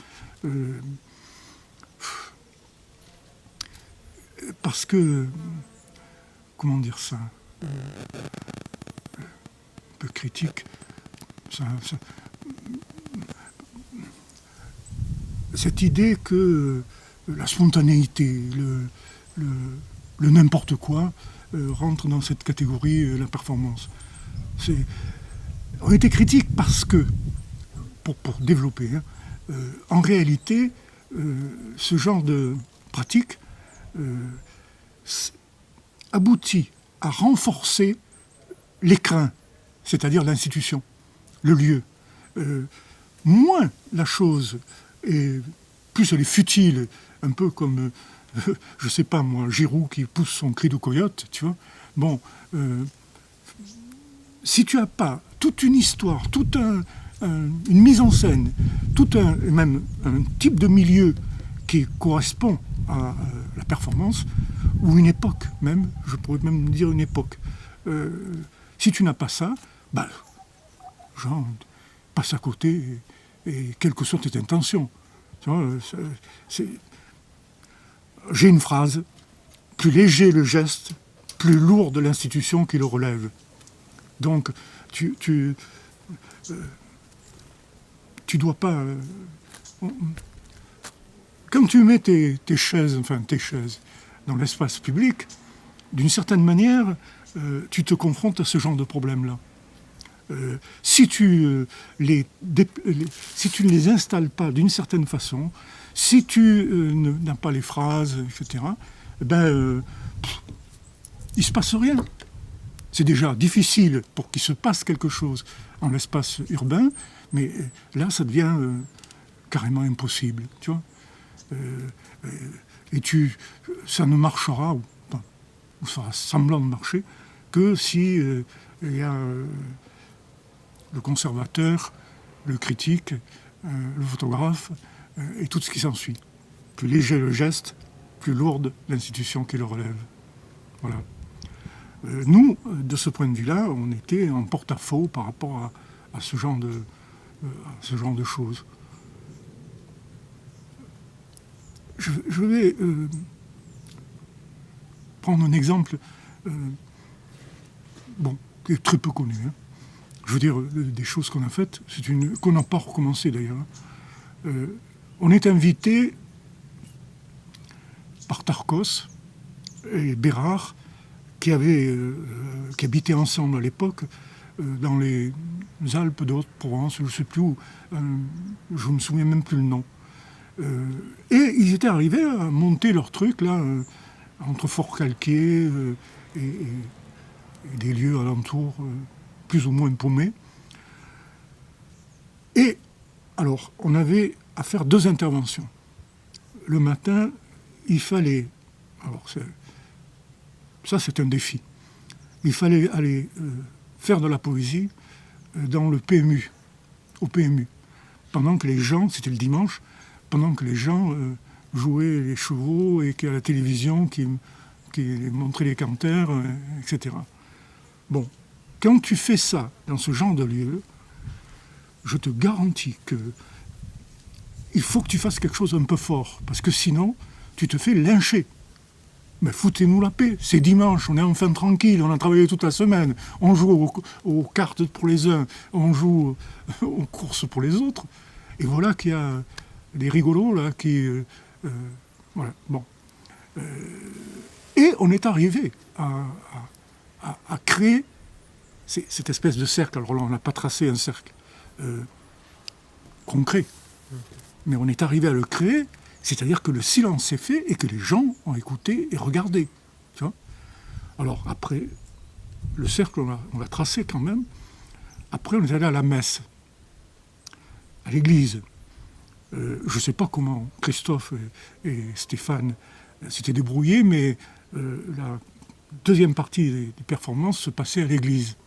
parce que, comment dire ça, un peu critique, cette idée que la spontanéité, le n'importe quoi rentre dans cette catégorie, la performance. On était critique parce que, pour développer, hein, en réalité, ce genre de pratique aboutit à renforcer l'écrin, c'est-à-dire l'institution, le lieu. Moins la chose, plus elle est futile, un peu comme, je sais pas moi, Giroud qui pousse son cri de coyote, tu vois. Bon, si tu n'as pas toute une histoire, toute une mise en scène, même un type de milieu qui correspond à la performance, ou une époque même, je pourrais même dire une époque, si tu n'as pas ça, bah, genre, passe à côté, et quelles que soient tes intentions. Tu vois, j'ai une phrase, plus léger le geste, plus lourde l'institution qui le relève. Donc, tu dois pas... quand tu mets tes chaises dans l'espace public, d'une certaine manière, tu te confrontes à ce genre de problème-là. Si tu ne les installes pas d'une certaine façon, si tu n'as pas les phrases, etc., il ne se passe rien. c'est déjà difficile pour qu'il se passe quelque chose en l'espace urbain, mais là, ça devient carrément impossible, tu vois. Et ça ne marchera, ou fera semblant de marcher, que si il y a le conservateur, le critique, le photographe et tout ce qui s'ensuit. Plus léger le geste, plus lourde l'institution qui le relève. Voilà. Nous, de ce point de vue-là, on était en porte-à-faux par rapport à ce genre de choses. Je vais prendre un exemple qui est très peu connu. Hein. Je veux dire, des choses qu'on a faites, qu'on n'a pas recommencé d'ailleurs. On est invité par Tarcos et Bérard, qui habitaient ensemble à l'époque dans les Alpes de Haute-Provence, je ne sais plus où, je ne me souviens même plus le nom. Et ils étaient arrivés à monter leur truc là, entre Fort-Calquier et des lieux alentours plus ou moins paumés. Et alors, on avait à faire 2 interventions. Le matin, il fallait... Alors, ça, c'est un défi. Il fallait aller faire de la poésie dans le PMU, au PMU. Pendant que les gens, c'était le dimanche, pendant que les gens jouaient les chevaux et qu'à la télévision qui montrait les canteurs, etc. Bon, quand tu fais ça dans ce genre de lieu, je te garantis que il faut que tu fasses quelque chose un peu fort, parce que sinon, tu te fais lyncher. Mais foutez-nous la paix, c'est dimanche, on est enfin tranquille, on a travaillé toute la semaine, on joue aux cartes pour les uns, on joue aux courses pour les autres, et voilà qu'il y a des rigolos là qui... voilà, bon. Et on est arrivé à créer cette espèce de cercle. Alors là, on n'a pas tracé un cercle concret, mais on est arrivé à le créer, c'est-à-dire que le silence s'est fait et que les gens ont écouté et regardé. Tu vois. Alors après, le cercle, on l'a tracé quand même. Après, on est allé à la messe, à l'église. Je ne sais pas comment Christophe et Stéphane s'étaient débrouillés, mais la deuxième partie des performances se passait à l'église,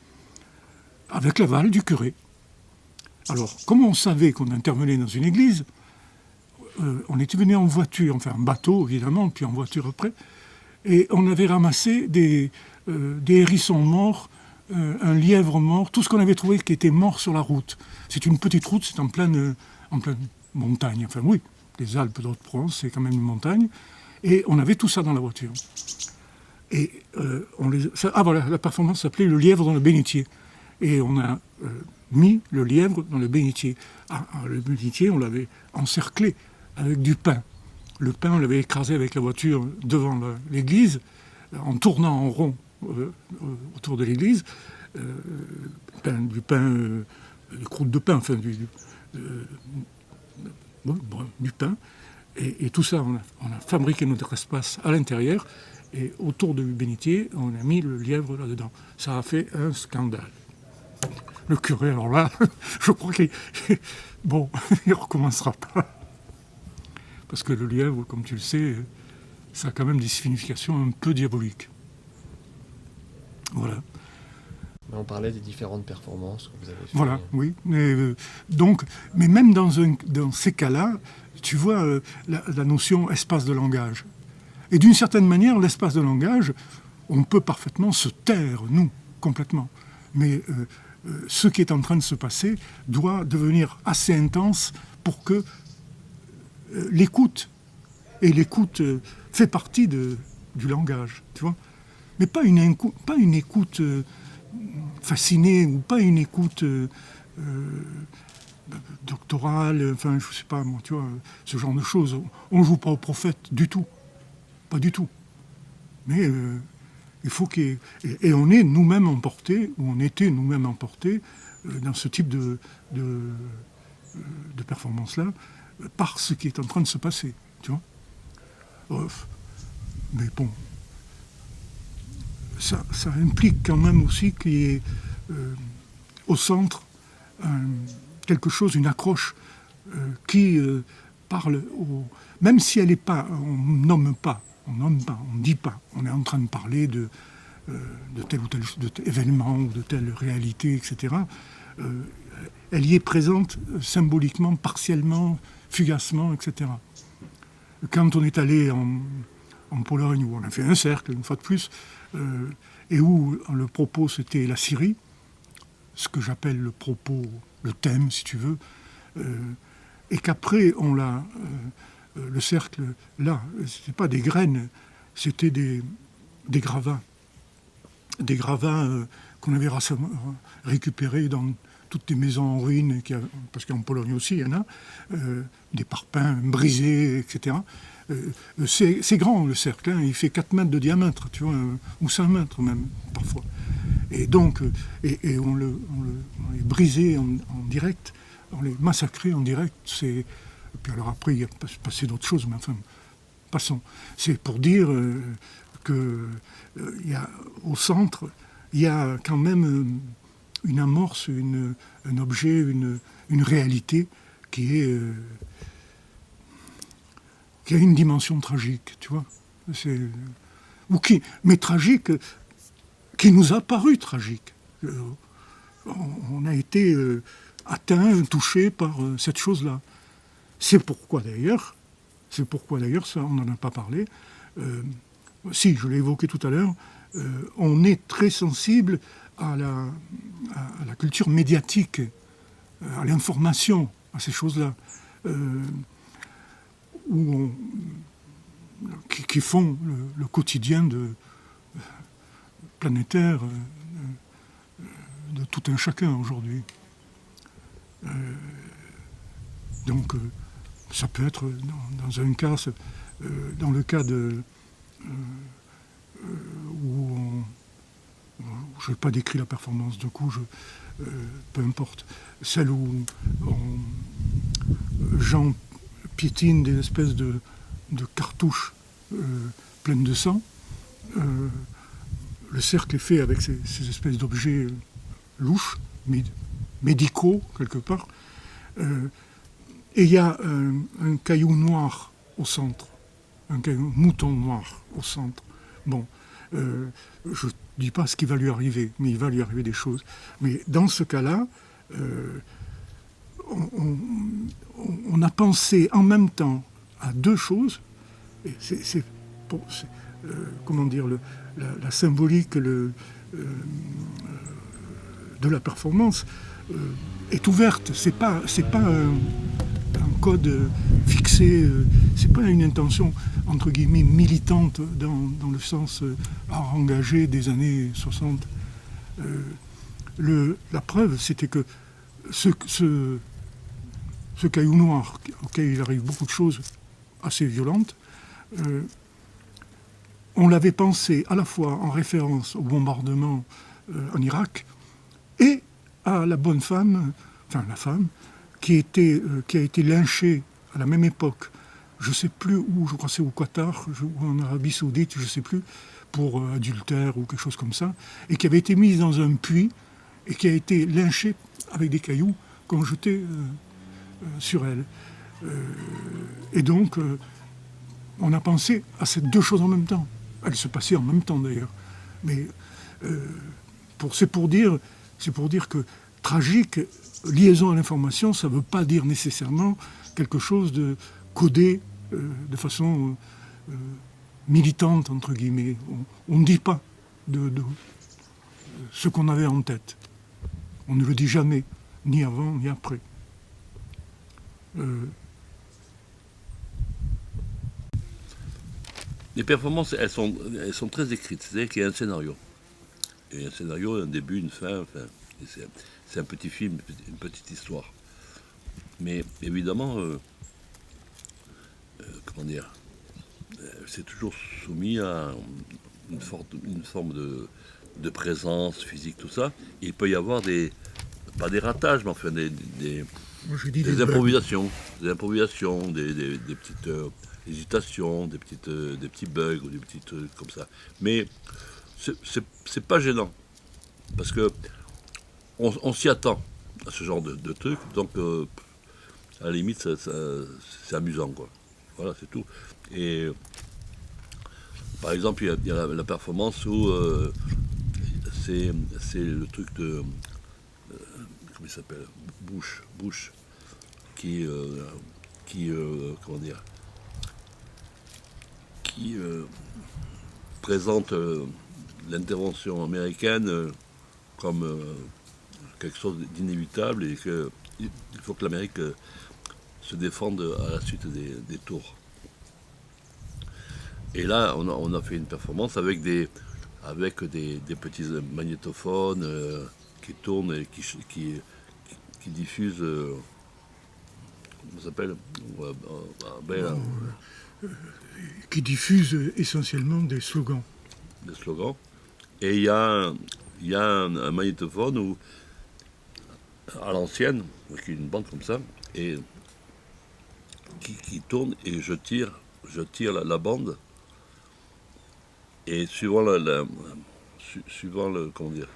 avec l'aval du curé. Alors, comme on savait qu'on intervenait dans une église, on était venu en voiture, enfin en bateau évidemment, puis en voiture après, et on avait ramassé des hérissons morts, un lièvre mort, tout ce qu'on avait trouvé qui était mort sur la route. C'est une petite route, c'est en pleine montagne, enfin oui, les Alpes de Haute-Provence, c'est quand même une montagne, et on avait tout ça dans la voiture. Et voilà, la performance s'appelait Le lièvre dans le bénitier. Et on a mis le lièvre dans le bénitier. Le bénitier, on l'avait encerclé avec du pain. Le pain, on l'avait écrasé avec la voiture devant l'église, en tournant en rond autour de l'église. Du pain, des croûtes de pain, enfin du pain. Et tout ça, on a fabriqué notre espace à l'intérieur. Et autour du bénitier, on a mis le lièvre là-dedans. Ça a fait un scandale. Le curé, alors là, je crois qu'il ne recommencera pas. Parce que le lièvre, comme tu le sais, ça a quand même des significations un peu diaboliques. Voilà. Mais on parlait des différentes performances que vous avez faites. Voilà, oui. Mais même dans ces cas-là, tu vois la notion espace de langage. Et d'une certaine manière, l'espace de langage, on peut parfaitement se taire, nous, complètement. Mais ce qui est en train de se passer doit devenir assez intense pour que l'écoute fait partie du langage, tu vois. Mais pas une écoute fascinée ou pas une écoute doctorale, enfin, je sais pas, moi, tu vois, ce genre de choses. On ne joue pas au prophète du tout. Pas du tout. Mais il faut qu'il y ait... Et on est nous-mêmes emportés, ou on était nous-mêmes emportés dans ce type de performance-là, par ce qui est en train de se passer, tu vois. Mais bon, ça implique quand même aussi qu'il y ait au centre quelque chose, une accroche qui parle, même si elle n'est pas, on nomme pas, on ne dit pas, on est en train de parler de tel ou tel événement ou de telle réalité, etc. Elle y est présente symboliquement, partiellement, fugacement, etc. Quand on est allé en Pologne, où on a fait un cercle, une fois de plus, et où le propos c'était la Syrie, ce que j'appelle le propos, le thème, si tu veux, et qu'après on l'a, le cercle, là, c'était pas des graines, c'était des gravats. Des gravats qu'on avait récupérés dans toutes les maisons en ruine, parce qu'en Pologne aussi il y en a, des parpaings brisés, etc. C'est grand le cercle, hein, il fait 4 mètres de diamètre, tu vois, ou 5 mètres même, parfois. Et donc, on les brisait en direct, on les massacrait en direct. Et puis alors après, il y a passé d'autres choses, mais enfin, passons. C'est pour dire que au centre, il y a quand même une amorce, un objet, une réalité qui a une dimension tragique, tu vois. Mais tragique, qui nous a paru tragique. On a été atteint, touché par cette chose-là. C'est pourquoi d'ailleurs, ça on n'en a pas parlé, si, je l'ai évoqué tout à l'heure, on est très sensible à la culture médiatique, à l'information, à ces choses-là, qui font le quotidien planétaire de tout un chacun aujourd'hui. Donc, ça peut être dans un cas, dans le cas où je n'ai pas décrit la performance, du coup, peu importe, celle où Jean piétine des espèces de cartouches pleines de sang. Le cercle est fait avec ces espèces d'objets louches, médicaux, quelque part. Et il y a un caillou noir au centre, un mouton noir au centre. Bon, je ne dis pas ce qui va lui arriver, mais il va lui arriver des choses. Mais dans ce cas-là, on a pensé en même temps à deux choses. Et comment dire, la symbolique de la performance est ouverte. C'est pas un code fixé. C'est pas une intention entre guillemets militante dans le sens engagé des années 60. La preuve, c'était que ce caillou noir auquel il arrive beaucoup de choses assez violentes. On l'avait pensé à la fois en référence au bombardement en Irak et à la bonne femme, enfin la femme, qui a été lynchée à la même époque, je ne sais plus où, je crois que c'est au Qatar, ou en Arabie Saoudite, je ne sais plus, pour adultère ou quelque chose comme ça, et qui avait été mise dans un puits et qui a été lynchée avec des cailloux qu'on jetait sur elle. Et donc, on a pensé à ces deux choses en même temps. Elles se passaient en même temps d'ailleurs. Mais c'est pour dire que tragique, liaison à l'information, ça ne veut pas dire nécessairement quelque chose de codé de façon militante, entre guillemets. On ne dit pas de ce qu'on avait en tête. On ne le dit jamais, ni avant, ni après. Les performances, elles sont très écrites. C'est-à-dire qu'il y a un scénario. Et un scénario, un début, une fin. Enfin, c'est un petit film, une petite histoire. Mais évidemment, comment dire, c'est toujours soumis à une forme de présence physique, tout ça. Il peut y avoir pas des ratages, mais enfin des improvisations, des petites hésitations, des petits bugs ou des petites comme ça. Mais c'est pas gênant. Parce que on s'y attend à ce genre de truc. Donc, à la limite, c'est amusant, quoi. Voilà, c'est tout. Et par exemple, il y a la performance où c'est le truc de... comment il s'appelle, Bush, qui comment dire, qui présente l'intervention américaine comme quelque chose d'inévitable et qu'il faut que l'Amérique se défende à la suite des tours. Et là, on a fait une performance avec des petits magnétophones qui tournent et qui diffusent... comment ça s'appelle, qui diffusent essentiellement des slogans. Des slogans. Et il y a un magnétophone où, à l'ancienne, qui est une bande comme ça, et qui tourne, et je tire la bande, et suivant comment dire,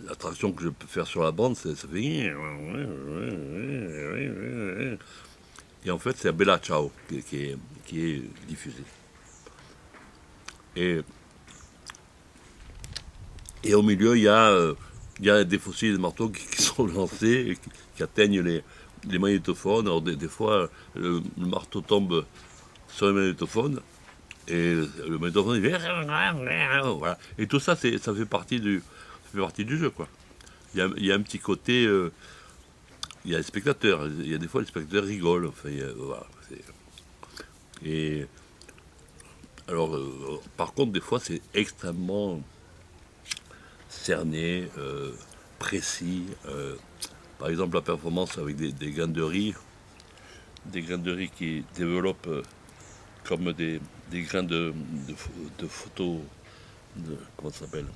la traction que je peux faire sur la bande, ça fait... Et en fait, c'est Bella Ciao qui est diffusé. Et au milieu, il y a des fossiles de marteaux qui sont lancés et qui atteignent les magnétophones. Alors des fois, le marteau tombe sur le magnétophone et le magnétophone il fait... Voilà. Et tout ça, ça fait partie du jeu, quoi. Il y a un petit côté... il y a les spectateurs. Il y a des fois, les spectateurs rigolent. Enfin, voilà, et alors, par contre, des fois, c'est extrêmement cerné, précis. Par exemple, la performance avec des graines de riz qui développent comme des grains de photos... comment ça s'appelle,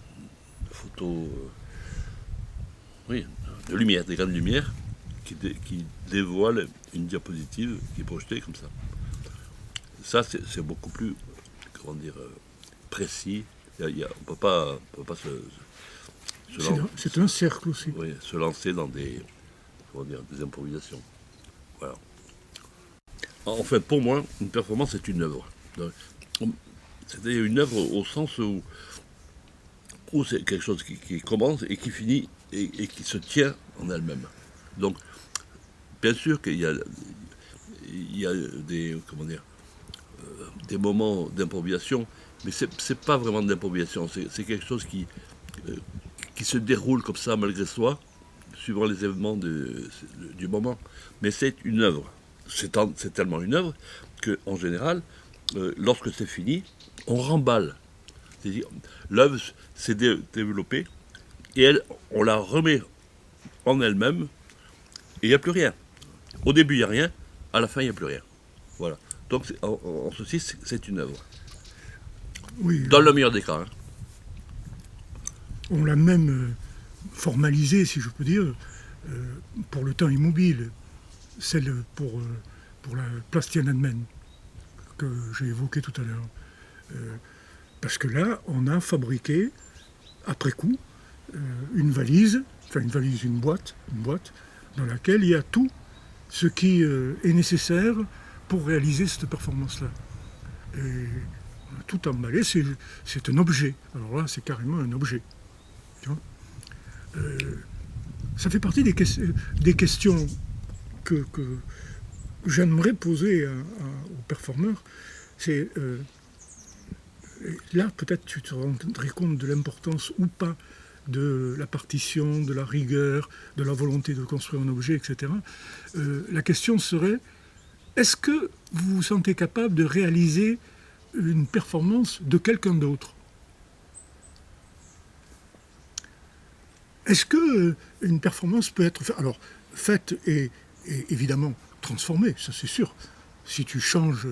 de photos, oui, de lumière, des graines de lumière qui dévoilent une diapositive qui est projetée comme ça. Ça, c'est beaucoup plus, comment dire, précis. On peut pas C'est un cercle aussi. Oui, se lancer dans des improvisations. Voilà. En fait, pour moi, une performance, c'est une œuvre. C'est-à-dire une œuvre au sens où c'est quelque chose qui commence et qui finit et qui se tient en elle-même. Donc, bien sûr qu'il y a des, comment dire, des moments d'improvisation, mais c'est pas vraiment de l'improvisation, c'est quelque chose qui se déroule comme ça malgré soi, suivant les événements du moment. Mais c'est une œuvre. C'est tellement une œuvre qu'en général, lorsque c'est fini, on remballe. C'est-à-dire, l'œuvre s'est développée et on la remet en elle-même et il n'y a plus rien. Au début, il n'y a rien, à la fin, il n'y a plus rien. Voilà. Donc, en ceci, c'est une œuvre. Oui, dans le meilleur des cas. Hein. On l'a même formalisé, si je peux dire, pour le temps immobile, celle pour la place Tiananmen, que j'ai évoquée tout à l'heure. Parce que là, on a fabriqué, après coup, une boîte, dans laquelle il y a tout ce qui est nécessaire pour réaliser cette performance-là. Et on a tout emballé, c'est un objet. Alors là, c'est carrément un objet. Tu vois, ça fait partie des questions que j'aimerais poser aux performeurs. C'est là, peut-être tu te rendrais compte de l'importance ou pas de la partition, de la rigueur, de la volonté de construire un objet, etc. La question serait, est-ce que vous vous sentez capable de réaliser une performance de quelqu'un d'autre? Est-ce que une performance peut être faite et évidemment transformée, ça c'est sûr. Si tu changes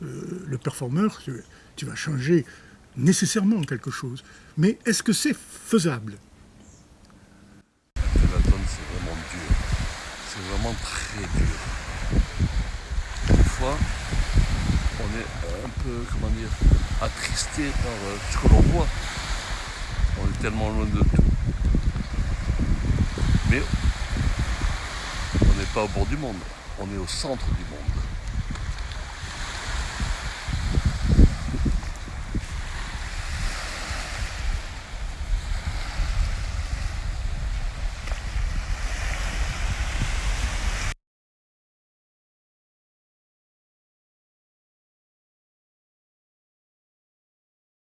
le performeur, tu vas changer nécessairement quelque chose. Mais est-ce que c'est faisable? L'album, c'est vraiment dur. C'est vraiment très dur. Une fois, on est un peu, comment dire, attristé par ce que l'on voit. On est tellement loin de tout. Mais on n'est pas au bord du monde, on est au centre du monde.